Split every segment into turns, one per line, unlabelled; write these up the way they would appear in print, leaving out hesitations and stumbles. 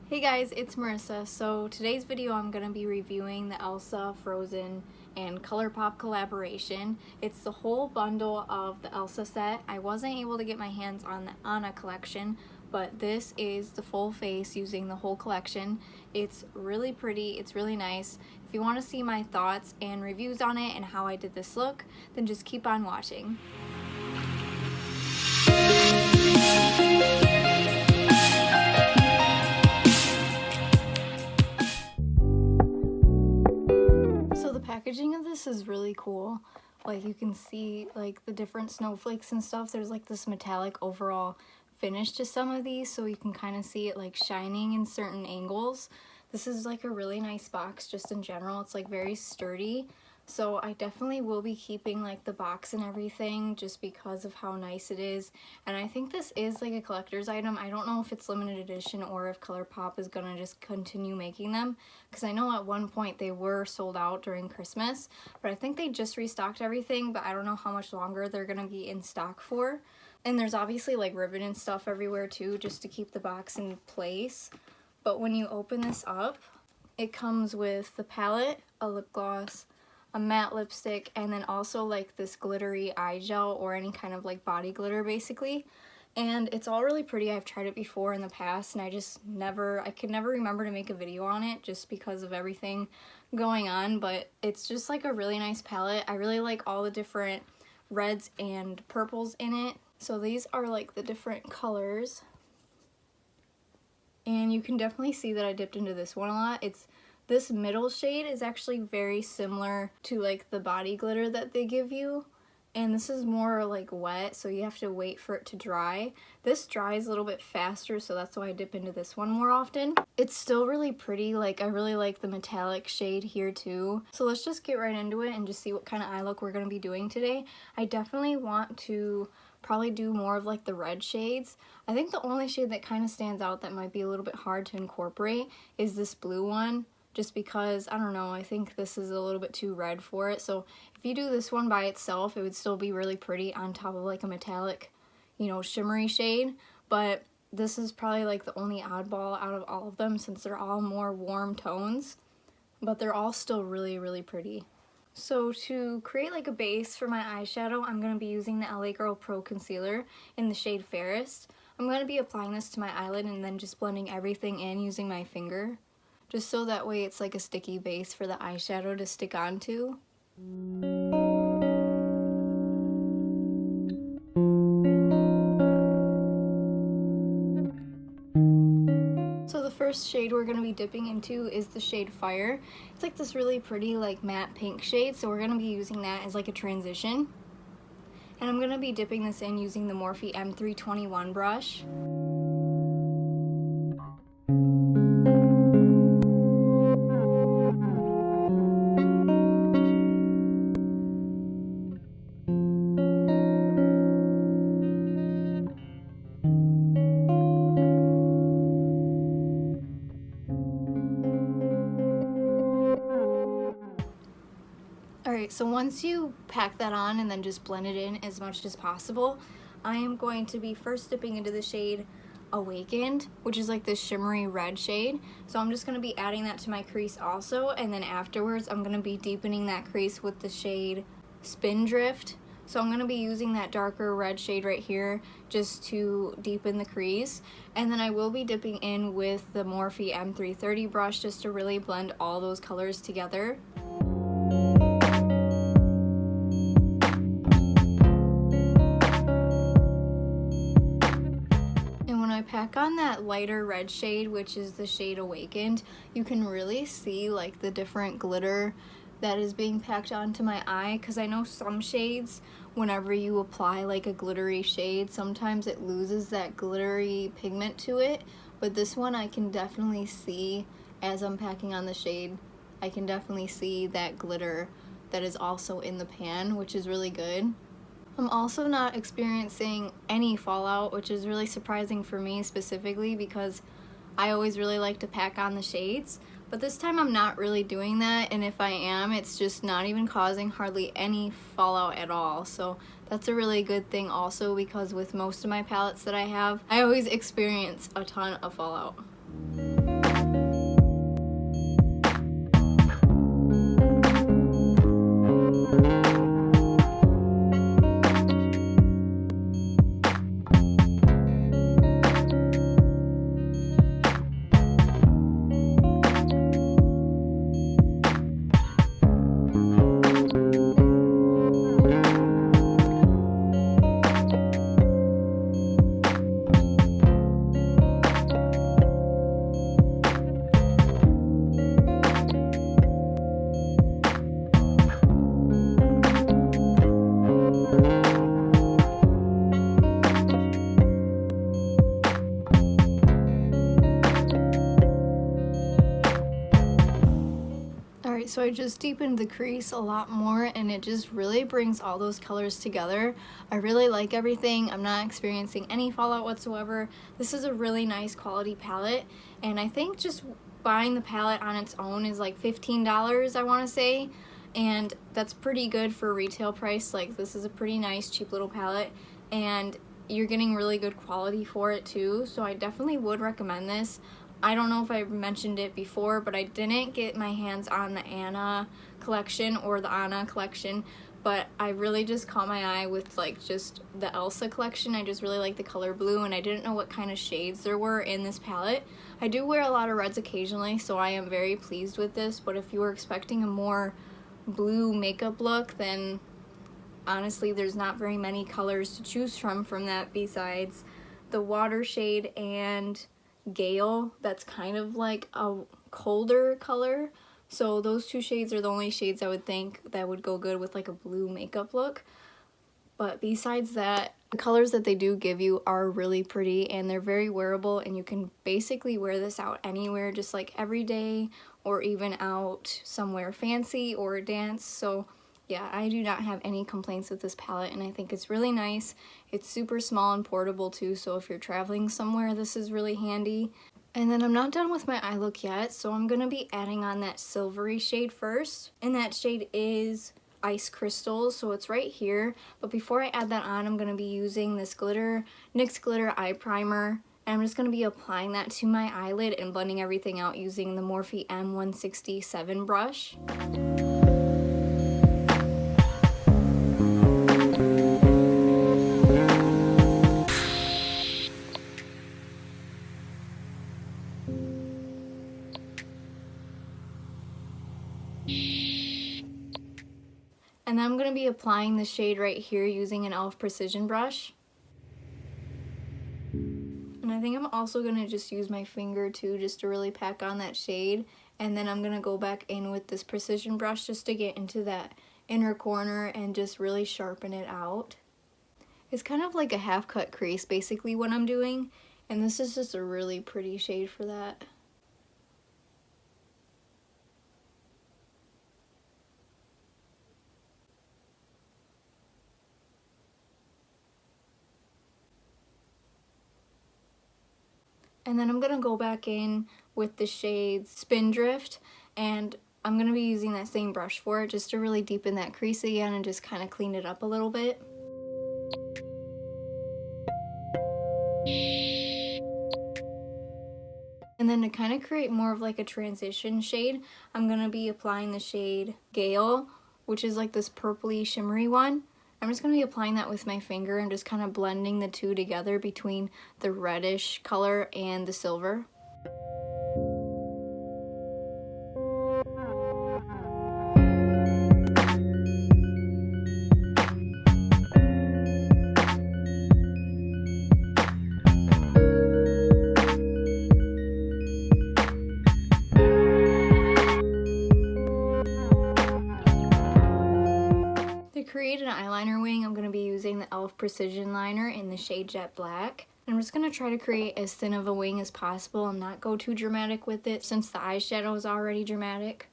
Hey guys, it's Marissa. So today's video I'm going to be reviewing the Elsa, Frozen, and Colourpop collaboration. It's the whole bundle of the Elsa set. I wasn't able to get my hands on a collection, but this is the full face using the whole collection. It's really pretty, it's really nice. If you want to see my thoughts and reviews on it and how I did this look, then just keep on watching. Packaging of this is really cool. Like, you can see like the different snowflakes and stuff. There's like this metallic overall finish to some of these, so you can kind of see it like shining in certain angles. This is like a really nice box just in general. It's like very sturdy, so I definitely will be keeping like the box and everything just because of how nice it is. And I think this is like a collector's item. I don't know if it's limited edition or if Colourpop is gonna just continue making them, because I know at one point they were sold out during Christmas, but I think they just restocked everything, but I don't know how much longer they're gonna be in stock for. And there's obviously like ribbon and stuff everywhere too, just to keep the box in place. But when you open this up, it comes with the palette, a lip gloss, a matte lipstick, and then also like this glittery eye gel or any kind of like body glitter basically. And it's all really pretty. I've tried it before in the past and I could never remember to make a video on it just because of everything going on, but it's just like a really nice palette. I really like all the different reds and purples in it. So these are like the different colors. And you can definitely see that I dipped into this one a lot. This middle shade is actually very similar to like the body glitter that they give you, and this is more like wet, so you have to wait for it to dry. This dries a little bit faster, so that's why I dip into this one more often. It's still really pretty. Like, I really like the metallic shade here too. So let's just get right into it and just see what kind of eye look we're going to be doing today. I definitely want to probably do more of like the red shades. I think the only shade that kind of stands out that might be a little bit hard to incorporate is this blue one, just because, I don't know, I think this is a little bit too red for it. So if you do this one by itself, it would still be really pretty on top of like a metallic, you know, shimmery shade. But this is probably like the only oddball out of all of them, since they're all more warm tones, but they're all still really, really pretty. So to create like a base for my eyeshadow, I'm going to be using the LA Girl Pro Concealer in the shade Fairest. I'm going to be applying this to my eyelid and then just blending everything in using my finger, just so that way it's like a sticky base for the eyeshadow to stick onto. So the first shade we're going to be dipping into is the shade Fire. It's like this really pretty like matte pink shade, so we're going to be using that as like a transition. And I'm going to be dipping this in using the Morphe M321 brush. Alright, so once you pack that on and then just blend it in as much as possible, I am going to be first dipping into the shade Awakened, which is like this shimmery red shade. So I'm just going to be adding that to my crease also, and then afterwards I'm going to be deepening that crease with the shade Spindrift. So I'm going to be using that darker red shade right here just to deepen the crease. And then I will be dipping in with the Morphe M330 brush just to really blend all those colors together. Pack on that lighter red shade, which is the shade Awakened, you can really see like the different glitter that is being packed onto my eye, because I know some shades, whenever you apply like a glittery shade, sometimes it loses that glittery pigment to it, but this one I can definitely see as I'm packing on the shade. I can definitely see that glitter that is also in the pan, which is really good. I'm also not experiencing any fallout, which is really surprising for me specifically, because I always really like to pack on the shades, but this time I'm not really doing that, and if I am, it's just not even causing hardly any fallout at all. So that's a really good thing also, because with most of my palettes that I have, I always experience a ton of fallout. Alright, so I just deepened the crease a lot more and it just really brings all those colors together. I really like everything. I'm not experiencing any fallout whatsoever. This is a really nice quality palette, and I think just buying the palette on its own is like $15, I want to say, and that's pretty good for retail price. Like, this is a pretty nice cheap little palette, and you're getting really good quality for it too, so I definitely would recommend this. I don't know if I mentioned it before, but I didn't get my hands on the Anna collection or the Anna collection, but I really just caught my eye with like just the Elsa collection. I just really like the color blue, and I didn't know what kind of shades there were in this palette. I do wear a lot of reds occasionally, so I am very pleased with this, but if you were expecting a more blue makeup look, then honestly there's not very many colors to choose from that besides the water shade and Gale. That's kind of like a colder color, so those two shades are the only shades I would think that would go good with like a blue makeup look. But besides that, the colors that they do give you are really pretty, and they're very wearable, and you can basically wear this out anywhere, just like every day, or even out somewhere fancy or a dance. So yeah, I do not have any complaints with this palette, and I think it's really nice. It's super small and portable too, so if you're traveling somewhere, this is really handy. And then I'm not done with my eye look yet, so I'm going to be adding on that silvery shade first. And that shade is Ice Crystals, so it's right here. But before I add that on, I'm going to be using this NYX Glitter Eye Primer. And I'm just going to be applying that to my eyelid and blending everything out using the Morphe M167 brush. And then I'm going to be applying the shade right here using an e.l.f. precision brush. And I think I'm also going to just use my finger too, just to really pack on that shade. And then I'm going to go back in with this precision brush just to get into that inner corner and just really sharpen it out. It's kind of like a half cut crease basically what I'm doing. And this is just a really pretty shade for that. And then I'm going to go back in with the shade Spindrift, and I'm going to be using that same brush for it just to really deepen that crease again and just kind of clean it up a little bit. And then to kind of create more of like a transition shade, I'm going to be applying the shade Gale, which is like this purpley shimmery one. I'm just going to be applying that with my finger and just kind of blending the two together between the reddish color and the silver. To create an eyeliner wing, I'm going to be using the e.l.f. Precision Liner in the shade Jet Black. I'm just going to try to create as thin of a wing as possible and not go too dramatic with it since the eyeshadow is already dramatic.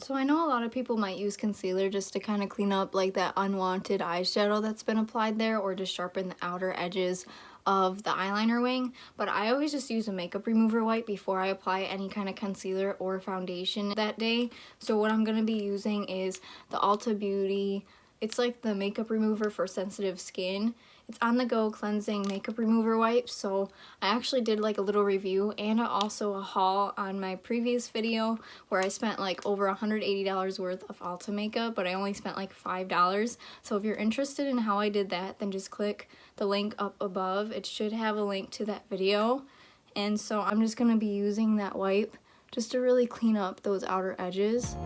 So I know a lot of people might use concealer just to kind of clean up like that unwanted eyeshadow that's been applied there, or to sharpen the outer edges of the eyeliner wing, but I always just use a makeup remover wipe before I apply any kind of concealer or foundation that day. So what I'm going to be using is the Ulta Beauty, it's like the makeup remover for sensitive skin. It's on the go cleansing makeup remover wipe. So I actually did like a little review and also a haul on my previous video where I spent like over $180 worth of Ulta makeup, but I only spent like $5. So if you're interested in how I did that, then just click the link up above. It should have a link to that video. And so I'm just going to be using that wipe just to really clean up those outer edges.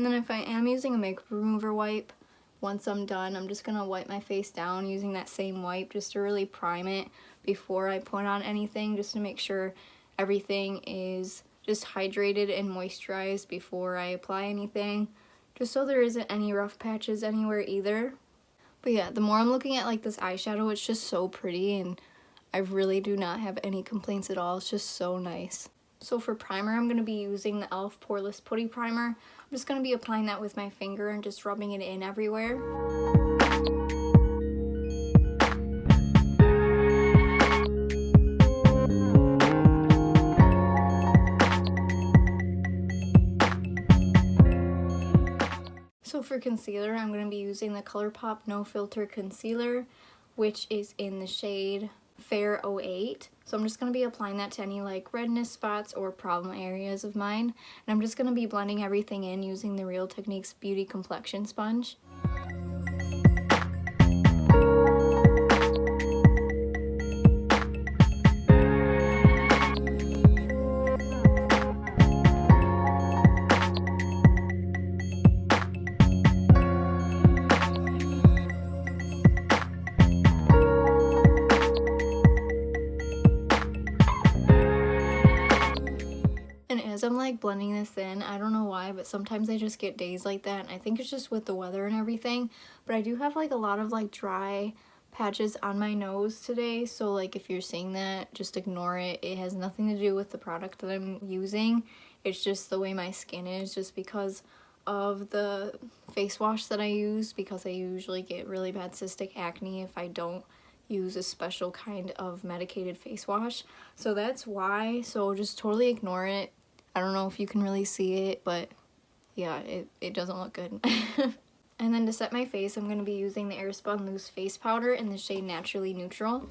then if I am using a makeup remover wipe, once I'm done, I'm just going to wipe my face down using that same wipe just to really prime it before I put on anything, just to make sure everything is just hydrated and moisturized before I apply anything, just so there isn't any rough patches anywhere either. But yeah, the more I'm looking at like this eyeshadow, it's just so pretty and I really do not have any complaints at all. It's just so nice. So for primer, I'm going to be using the e.l.f. Poreless Putty Primer. I'm just going to be applying that with my finger and just rubbing it in everywhere. So for concealer, I'm going to be using the Colourpop No Filter Concealer, which is in the shade Fair 08. So I'm just going to be applying that to any like redness spots or problem areas of mine. And I'm just going to be blending everything in using the Real Techniques Beauty Complexion Sponge. As I'm like blending this in, I don't know why, but sometimes I just get days like that, and I think it's just with the weather and everything, but I do have like a lot of like dry patches on my nose today, so like if you're seeing that, just ignore it. It has nothing to do with the product that I'm using. It's just the way my skin is, just because of the face wash that I use, because I usually get really bad cystic acne if I don't use a special kind of medicated face wash. So that's why, so just totally ignore it. I don't know if you can really see it, but yeah, it doesn't look good. And then to set my face, I'm going to be using the Airspun Loose Face Powder in the shade Naturally Neutral.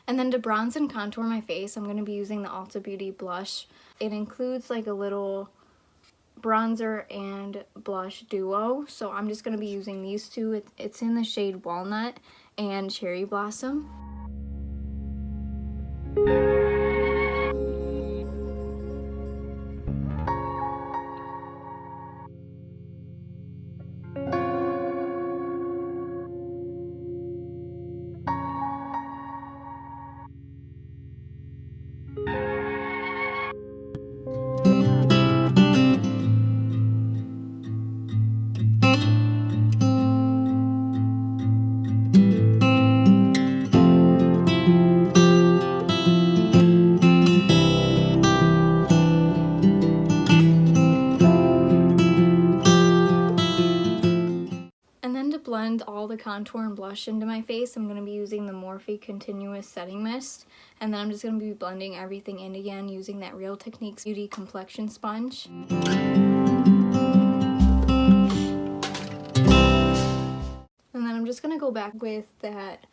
And then to bronze and contour my face, I'm going to be using the Ulta Beauty blush. It includes like a little bronzer and blush duo, so I'm just going to be using these two. It's in the shade Walnut and Cherry Blossom. Blend all the contour and blush into my face, I'm going to be using the Morphe Continuous Setting Mist, and then I'm just going to be blending everything in again using that Real Techniques Beauty Complexion Sponge. And then I'm just going to go back with that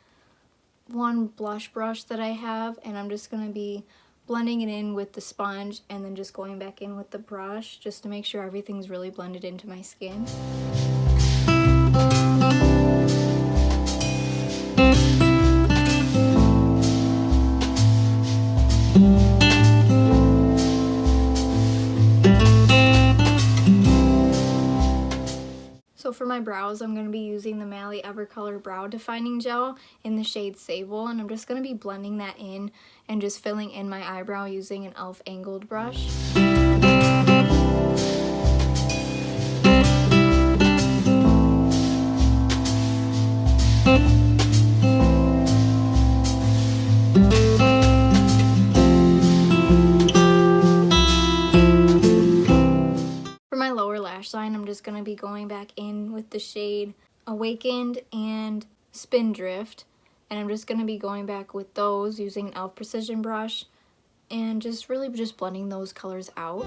one blush brush that I have, and I'm just going to be blending it in with the sponge and then just going back in with the brush just to make sure everything's really blended into my skin. So for my brows, I'm going to be using the Mally Evercolor Brow Defining Gel in the shade Sable, and I'm just going to be blending that in and just filling in my eyebrow using an e.l.f. angled brush. Line, I'm just going to be going back in with the shade Awakened and Spindrift, and I'm just going to be going back with those using an e.l.f. precision brush and just really just blending those colors out.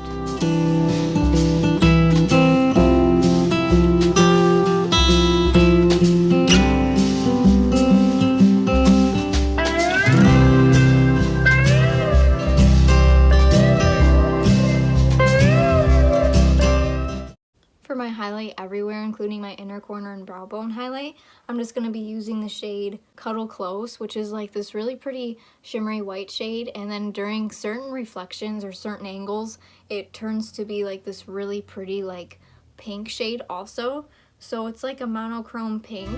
highlight everywhere, including my inner corner and brow bone highlight, I'm just going to be using the shade Cuddle Close, which is like this really pretty shimmery white shade, and then during certain reflections or certain angles, it turns to be like this really pretty like pink shade also. So it's like a monochrome pink.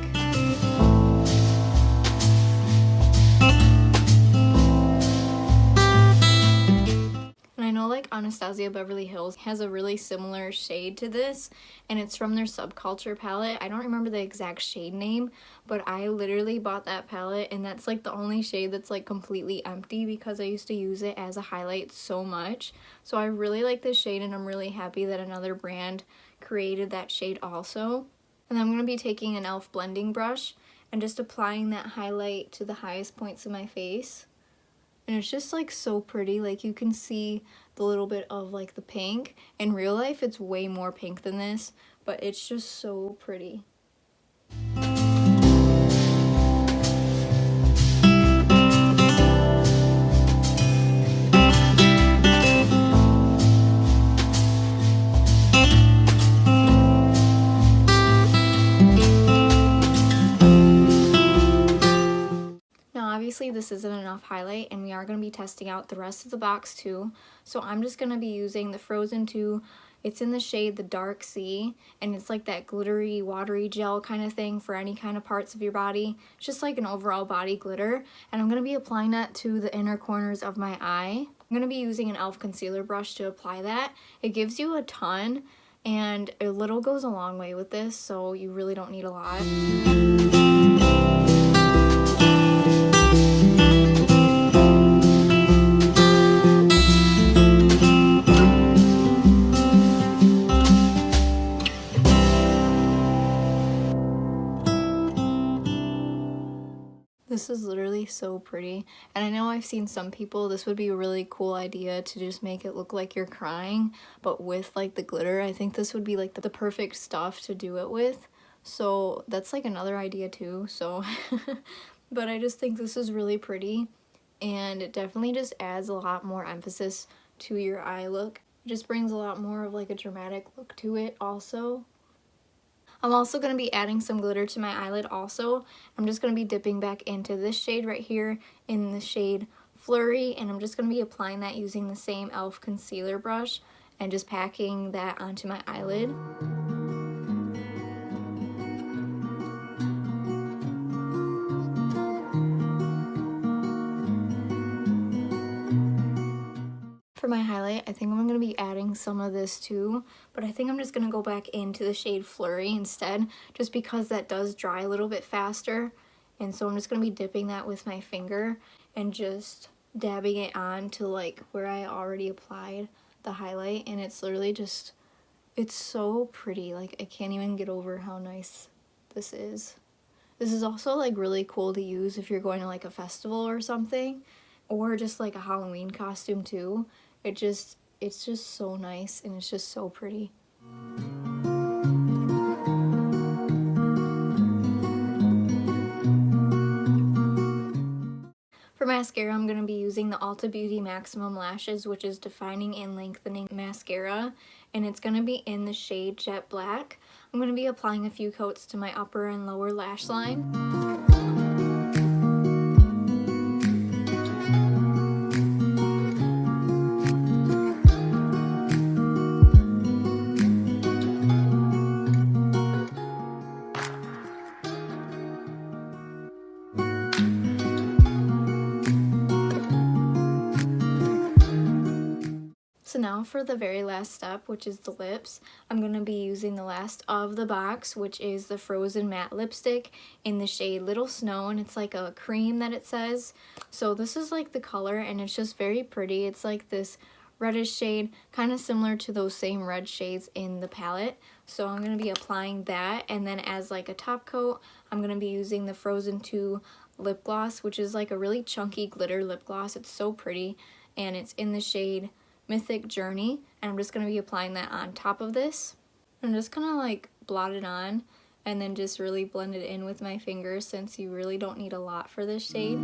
And I know like Anastasia Beverly Hills has a really similar shade to this, and it's from their Subculture palette. I don't remember the exact shade name, but I literally bought that palette, and that's like the only shade that's like completely empty because I used to use it as a highlight so much. So I really like this shade, and I'm really happy that another brand created that shade also. And I'm going to be taking an e.l.f. blending brush and just applying that highlight to the highest points of my face. And it's just like so pretty, like you can see the little bit of like the pink. In real life it's way more pink than this, but it's just so pretty. Obviously this isn't enough highlight, and we are going to be testing out the rest of the box too. So I'm just going to be using the Frozen 2. It's in the shade the Dark Sea, and it's like that glittery, watery gel kind of thing for any kind of parts of your body. It's just like an overall body glitter, and I'm going to be applying that to the inner corners of my eye. I'm going to be using an e.l.f. concealer brush to apply that. It gives you a ton, and a little goes a long way with this, so you really don't need a lot. This is literally so pretty, and I know I've seen some people, this would be a really cool idea to just make it look like you're crying, but with like the glitter. I think this would be like the perfect stuff to do it with, so that's like another idea too. So but I just think this is really pretty, and it definitely just adds a lot more emphasis to your eye look. It just brings a lot more of like a dramatic look to it also. I'm also going to be adding some glitter to my eyelid also. I'm just going to be dipping back into this shade right here in the shade Flurry, and I'm just going to be applying that using the same e.l.f. concealer brush and just packing that onto my eyelid. For my highlight, I think I'm going to be adding some of this too, but I think I'm just going to go back into the shade Flurry instead, just because that does dry a little bit faster. And so I'm just going to be dipping that with my finger and just dabbing it on to like where I already applied the highlight, and it's literally just, it's so pretty. Like I can't even get over how nice this is. This is also like really cool to use if you're going to like a festival or something, or just like a Halloween costume too. It's just so nice, and it's just so pretty. For mascara, I'm going to be using the Ulta Beauty Maximum Lashes, which is Defining and Lengthening Mascara, and it's going to be in the shade Jet Black. I'm going to be applying a few coats to my upper and lower lash line. So now for the very last step, which is the lips, I'm going to be using the last of the box, which is the Frozen Matte Lipstick in the shade Little Snow, and it's like a cream that it says. So this is like the color, and it's just very pretty. It's like this reddish shade, kind of similar to those same red shades in the palette. So I'm going to be applying that, and then as like a top coat, I'm going to be using the Frozen 2 lip gloss, which is like a really chunky glitter lip gloss. It's so pretty, and it's in the shade Mythic Journey, and I'm just going to be applying that on top of this. I'm just going to like blot it on and then just really blend it in with my fingers, since you really don't need a lot for this shade.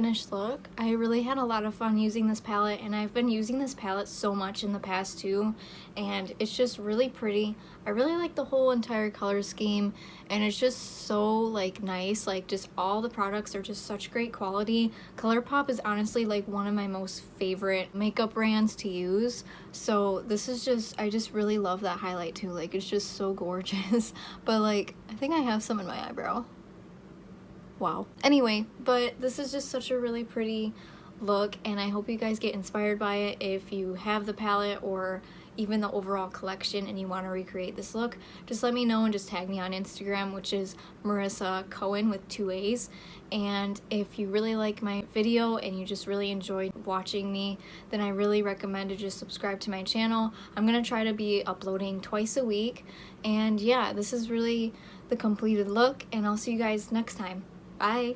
finished look. I really had a lot of fun using this palette, and I've been using this palette so much in the past too, and it's just really pretty. I really like the whole entire color scheme, and it's just so like nice. Like just all the products are just such great quality. Colourpop is honestly like one of my most favorite makeup brands to use, so this is just, I just really love that highlight too. Like it's just so gorgeous. But like I think I have some in my eyebrow. Wow. Anyway, but this is just such a really pretty look, and I hope you guys get inspired by it. If you have the palette or even the overall collection and you want to recreate this look, just let me know and just tag me on Instagram, which is Marisa Cohen with 2 A's. And if you really like my video and you just really enjoyed watching me, then I really recommend to just subscribe to my channel. I'm gonna try to be uploading twice a week, and yeah, this is really the completed look, and I'll see you guys next time. Bye!